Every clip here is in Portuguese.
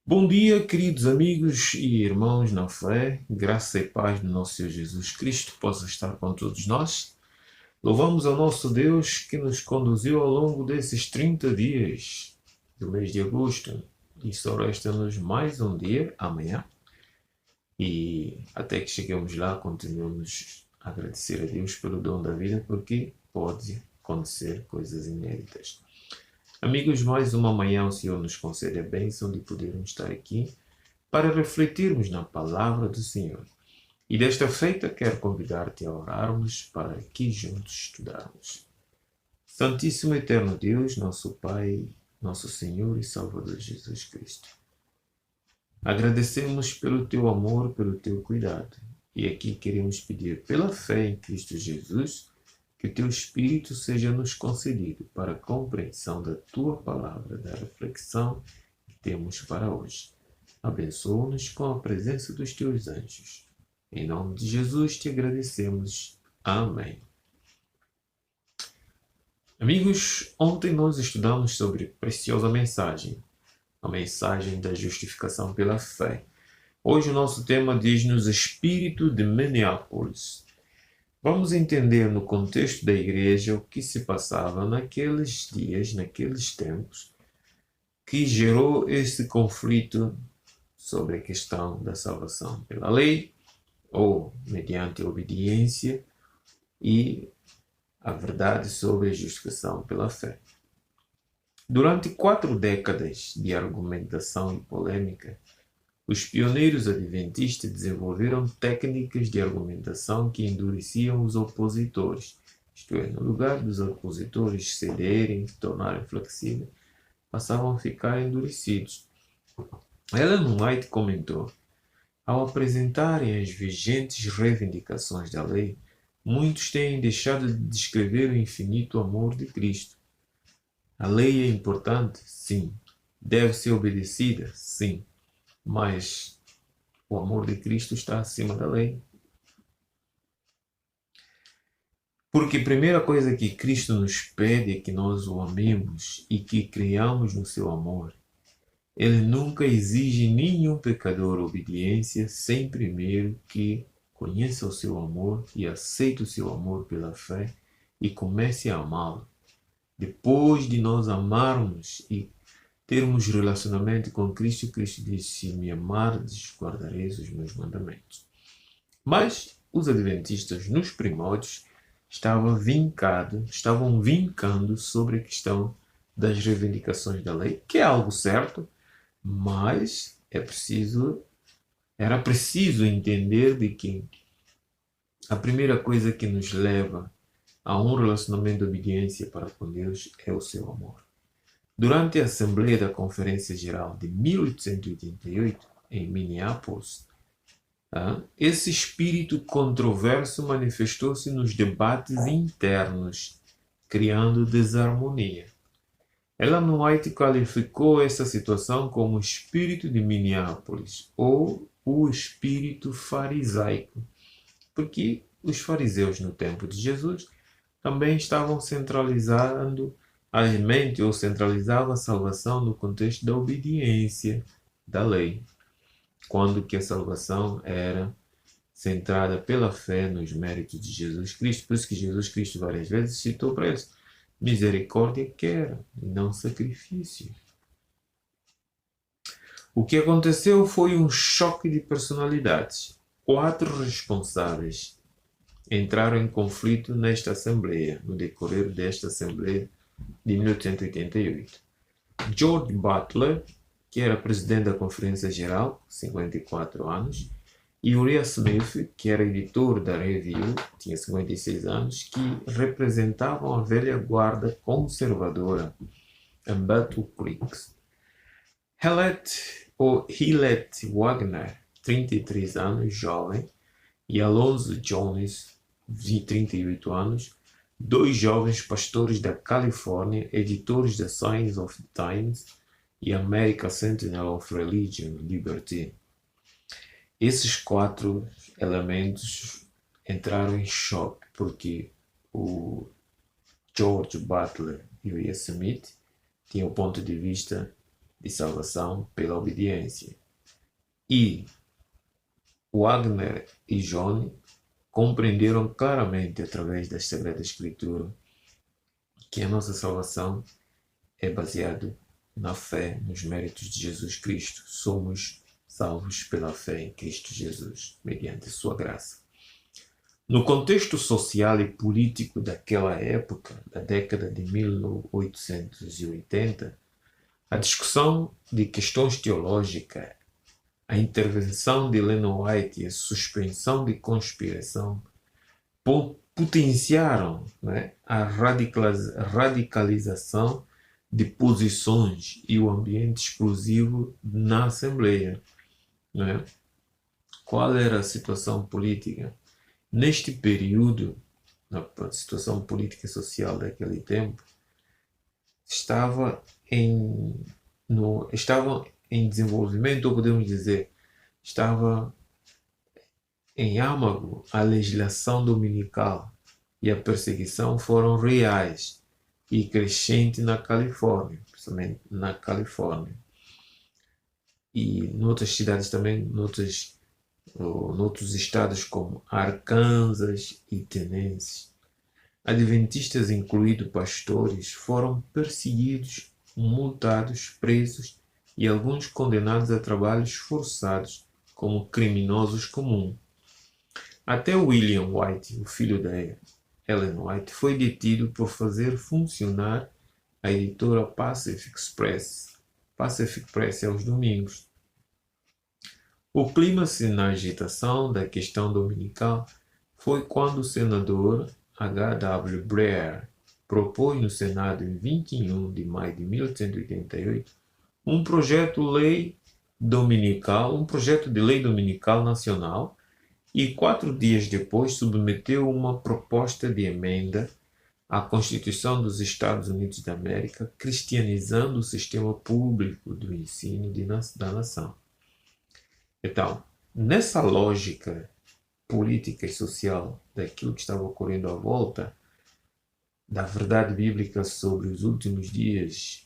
Bom dia, queridos amigos e irmãos na fé, graça e paz do nosso Senhor Jesus Cristo possa estar com todos nós. Louvamos ao nosso Deus que nos conduziu ao longo desses 30 dias do mês de agosto e só resta-nos mais um dia, amanhã, e até que cheguemos lá continuamos a agradecer a Deus pelo dom da vida porque pode acontecer coisas inéditas. Amigos, mais uma manhã o Senhor nos concede a bênção de podermos estar aqui para refletirmos na palavra do Senhor. E desta feita quero convidar-te a orarmos para aqui juntos estudarmos. Santíssimo e eterno Deus, nosso Pai, nosso Senhor e Salvador Jesus Cristo. Agradecemos pelo teu amor, pelo teu cuidado. E aqui queremos pedir pela fé em Cristo Jesus, que o teu Espírito seja nos concedido para a compreensão da tua palavra, da reflexão que temos para hoje. Abençoa-nos com a presença dos teus anjos. Em nome de Jesus te agradecemos. Amém. Amigos, ontem nós estudamos sobre a preciosa mensagem, a mensagem da justificação pela fé. Hoje o nosso tema diz-nos Espírito de Minneapolis. Vamos entender no contexto da igreja o que se passava naqueles dias, naqueles tempos, que gerou esse conflito sobre a questão da salvação pela lei ou mediante obediência e a verdade sobre a justificação pela fé. Durante 4 décadas de argumentação e polêmica, os pioneiros adventistas desenvolveram técnicas de argumentação que endureciam os opositores, isto é, no lugar dos opositores cederem, se tornarem flexíveis, passavam a ficar endurecidos. Ellen White comentou: ao apresentarem as vigentes reivindicações da lei, muitos têm deixado de descrever o infinito amor de Cristo. A lei é importante? Sim. Deve ser obedecida? Sim. Mas o amor de Cristo está acima da lei. Porque a primeira coisa que Cristo nos pede é que nós o amemos e que creiamos no seu amor. Ele nunca exige nenhum pecador obediência sem primeiro que conheça o seu amor e aceite o seu amor pela fé e comece a amá-lo. Depois de nós amarmos e termos relacionamento com Cristo, Cristo diz: se me amardes, guardareis os meus mandamentos. Mas os adventistas, nos primórdios, estavam vincando sobre a questão das reivindicações da lei, que é algo certo, mas era preciso entender de que a primeira coisa que nos leva a um relacionamento de obediência para com Deus é o seu amor. Durante a Assembleia da Conferência Geral de 1888, em Minneapolis, esse espírito controverso manifestou-se nos debates internos, criando desarmonia. Ellen White qualificou essa situação como o espírito de Minneapolis, ou o espírito farisaico, porque os fariseus no tempo de Jesus também estavam centralizando a mente ou centralizavam a salvação no contexto da obediência da lei, quando que a salvação era centrada pela fé nos méritos de Jesus Cristo. Por isso que Jesus Cristo várias vezes citou para eles: misericórdia quero, e não sacrifício. O que aconteceu foi um choque de personalidades. 4 responsáveis entraram em conflito nesta Assembleia, no decorrer desta Assembleia de 1888. George Butler, que era presidente da Conferência Geral, 54 anos, e Uriah Smith, que era editor da Review, tinha 56 anos, que representavam a velha guarda conservadora em Battle Creek. Hillette Wagner, 33 anos, jovem, e Alonzo Jones, de 38 anos, 2 jovens pastores da Califórnia, editores da Signs of the Times e American Sentinel of Religion Liberty. Esses 4 elementos entraram em choque porque o George Butler e o Ian Smith tinham o ponto de vista de salvação pela obediência. E Wagner e Johnny compreenderam claramente através da Sagrada Escritura que a nossa salvação é baseada na fé nos méritos de Jesus Cristo. Somos salvos pela fé em Cristo Jesus, mediante sua graça. No contexto social e político daquela época, da década de 1880, a discussão de questões teológicas, a intervenção de Ellen White e a suspensão de conspiração potenciaram, né, a radicalização de posições e o ambiente explosivo na Assembleia. Né? Qual era a situação política? Neste período, na situação política e social daquele tempo, estava em desenvolvimento, ou podemos dizer, estava em âmago a legislação dominical e a perseguição foram reais e crescente na Califórnia, principalmente na Califórnia. E noutras cidades também, noutros estados como Arkansas e Tennessee. Adventistas, incluindo pastores, foram perseguidos, multados, presos e alguns condenados a trabalhos forçados como criminosos comuns. Até William White, o filho da Ellen White, foi detido por fazer funcionar a editora Pacific Press aos domingos. O clima-se na agitação da questão dominical foi quando o senador H.W. Blair propôs no Senado em 21 de maio de 1888 um projeto de lei dominical nacional e 4 dias depois submeteu uma proposta de emenda à Constituição dos Estados Unidos da América, cristianizando o sistema público do ensino da nação. Então, nessa lógica política e social daquilo que estava ocorrendo à volta, da verdade bíblica sobre os últimos dias,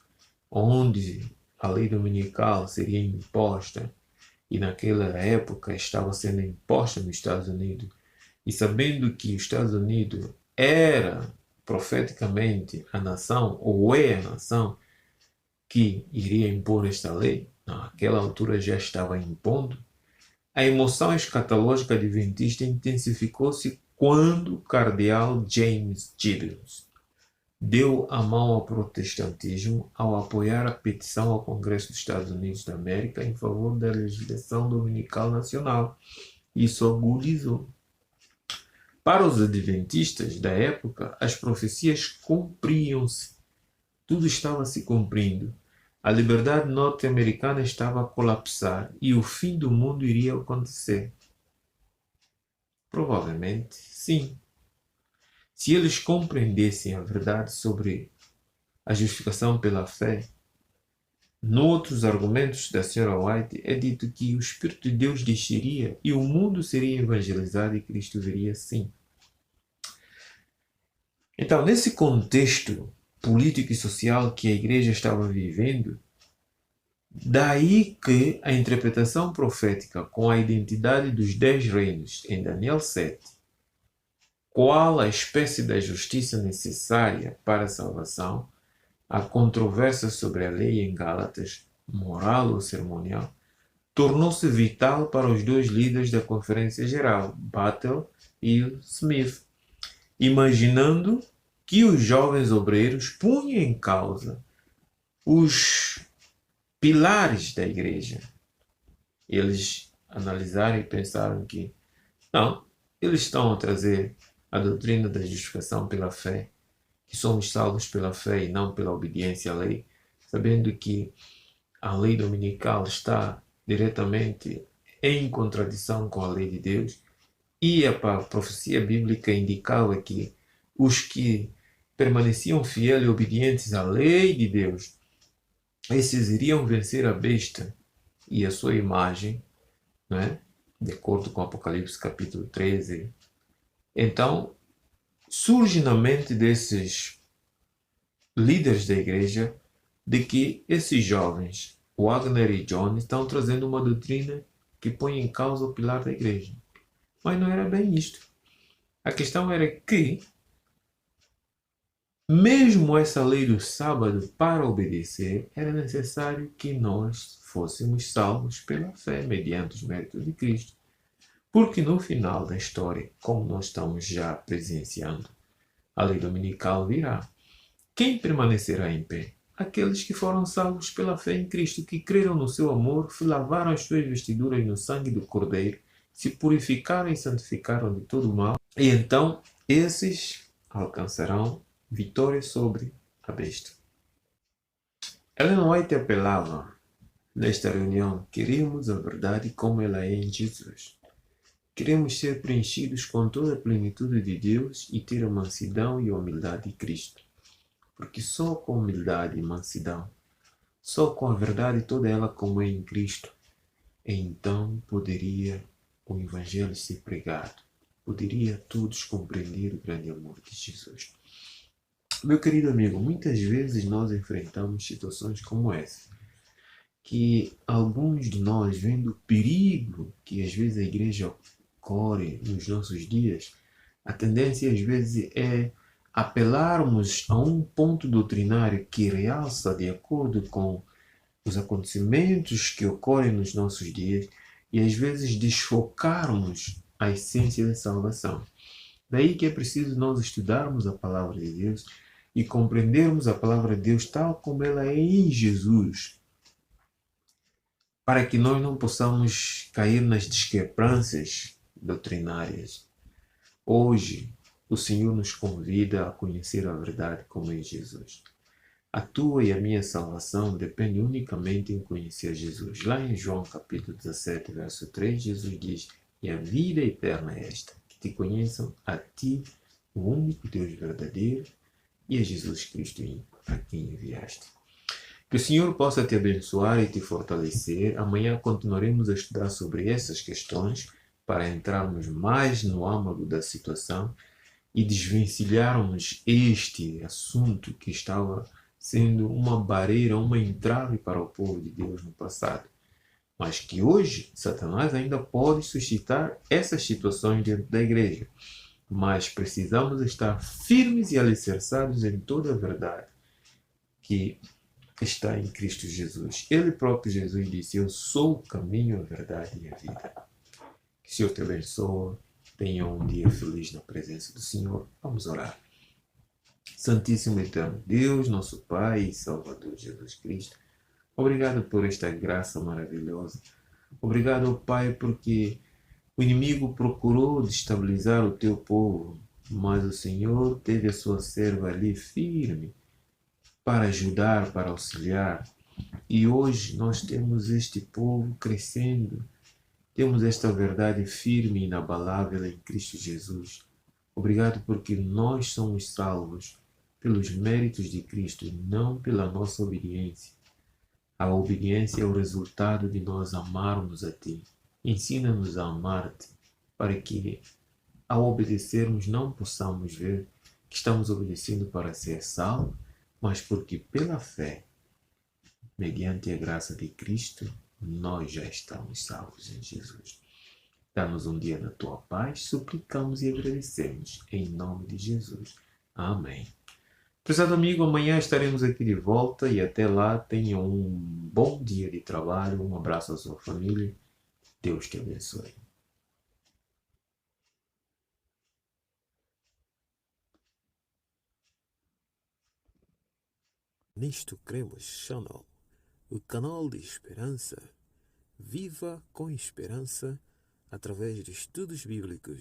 onde a lei dominical seria imposta, e naquela época estava sendo imposta nos Estados Unidos, e sabendo que os Estados Unidos era profeticamente a nação, ou é a nação, que iria impor esta lei, naquela altura já estava impondo, a emoção escatológica adventista intensificou-se quando o cardeal James Gibbons deu a mão ao protestantismo ao apoiar a petição ao Congresso dos Estados Unidos da América em favor da legislação dominical nacional. Isso agudizou. Para os adventistas da época, as profecias cumpriam-se. Tudo estava se cumprindo. A liberdade norte-americana estava a colapsar e o fim do mundo iria acontecer. Provavelmente, sim. Se eles compreendessem a verdade sobre a justificação pela fé, noutros argumentos da Sra. White é dito que o Espírito de Deus desceria e o mundo seria evangelizado e Cristo viria sim. Então, nesse contexto político e social que a igreja estava vivendo, daí que a interpretação profética com a identidade dos 10 reinos em Daniel 7, qual a espécie da justiça necessária para a salvação, a controvérsia sobre a lei em Gálatas, moral ou cerimonial, tornou-se vital para os dois líderes da Conferência Geral, Battle e Smith, imaginando que os jovens obreiros punham em causa os pilares da igreja. Eles analisaram e pensaram que, não, eles estão a trazer a doutrina da justificação pela fé, que somos salvos pela fé e não pela obediência à lei, sabendo que a lei dominical está diretamente em contradição com a lei de Deus, e a profecia bíblica indicava que os que permaneciam fiéis e obedientes à lei de Deus, esses iriam vencer a besta e a sua imagem, né? De acordo com Apocalipse capítulo 13. Então, surge na mente desses líderes da igreja de que esses jovens Wagner e John estão trazendo uma doutrina que põe em causa o pilar da igreja. Mas não era bem isto. A questão era que, mesmo essa lei do sábado, para obedecer, era necessário que nós fôssemos salvos pela fé, mediante os méritos de Cristo. Porque no final da história, como nós estamos já presenciando, a lei dominical virá. Quem permanecerá em pé? Aqueles que foram salvos pela fé em Cristo, que creram no seu amor, lavaram as suas vestiduras no sangue do Cordeiro, se purificaram e santificaram de todo o mal, e então esses alcançarão vitória sobre a besta. Ellen White apelava nesta reunião: queremos a verdade como ela é em Jesus. Queremos ser preenchidos com toda a plenitude de Deus e ter a mansidão e a humildade de Cristo. Porque só com humildade e mansidão, só com a verdade toda ela como é em Cristo, então poderia o Evangelho ser pregado. Poderia todos compreender o grande amor de Jesus. Meu querido amigo, muitas vezes nós enfrentamos situações como essa, que alguns de nós, vendo o perigo que às vezes a igreja corre nos nossos dias, a tendência às vezes é apelarmos a um ponto doutrinário que realça de acordo com os acontecimentos que ocorrem nos nossos dias e às vezes desfocarmos a essência da salvação. Daí que é preciso nós estudarmos a palavra de Deus e compreendermos a palavra de Deus tal como ela é em Jesus, para que nós não possamos cair nas discrepâncias doutrinárias. Hoje, o Senhor nos convida a conhecer a verdade como é Jesus. A tua e a minha salvação depende unicamente em conhecer Jesus. Lá em João capítulo 17, verso 3, Jesus diz: e a vida eterna é esta, que te conheçam a ti, o único Deus verdadeiro, e a Jesus Cristo a quem enviaste. Que o Senhor possa te abençoar e te fortalecer. Amanhã continuaremos a estudar sobre essas questões para entrarmos mais no âmago da situação e desvencilharmos este assunto que estava sendo uma barreira, uma entrave para o povo de Deus no passado. Mas que hoje Satanás ainda pode suscitar essas situações dentro da igreja. Mas precisamos estar firmes e alicerçados em toda a verdade que está em Cristo Jesus. Ele próprio, Jesus, disse: eu sou o caminho, a verdade e a vida. Que o Senhor te abençoe. Tenha um dia feliz na presença do Senhor. Vamos orar. Santíssimo e eterno Deus, nosso Pai e Salvador Jesus Cristo, obrigado por esta graça maravilhosa. Obrigado, Pai, porque o inimigo procurou destabilizar o teu povo, mas o Senhor teve a sua serva ali firme para ajudar, para auxiliar. E hoje nós temos este povo crescendo, temos esta verdade firme e inabalável em Cristo Jesus. Obrigado porque nós somos salvos pelos méritos de Cristo e não pela nossa obediência. A obediência é o resultado de nós amarmos a Ti. Ensina-nos a amar-te, para que, ao obedecermos, não possamos ver que estamos obedecendo para ser salvos, mas porque pela fé, mediante a graça de Cristo, nós já estamos salvos em Jesus. Dá-nos um dia na Tua paz, suplicamos e agradecemos, em nome de Jesus. Amém. Prezado amigo, amanhã estaremos aqui de volta e até lá tenha um bom dia de trabalho, um abraço à sua família, Deus te abençoe. Nisto Cremos Channel, o canal de esperança. Viva com esperança através de estudos bíblicos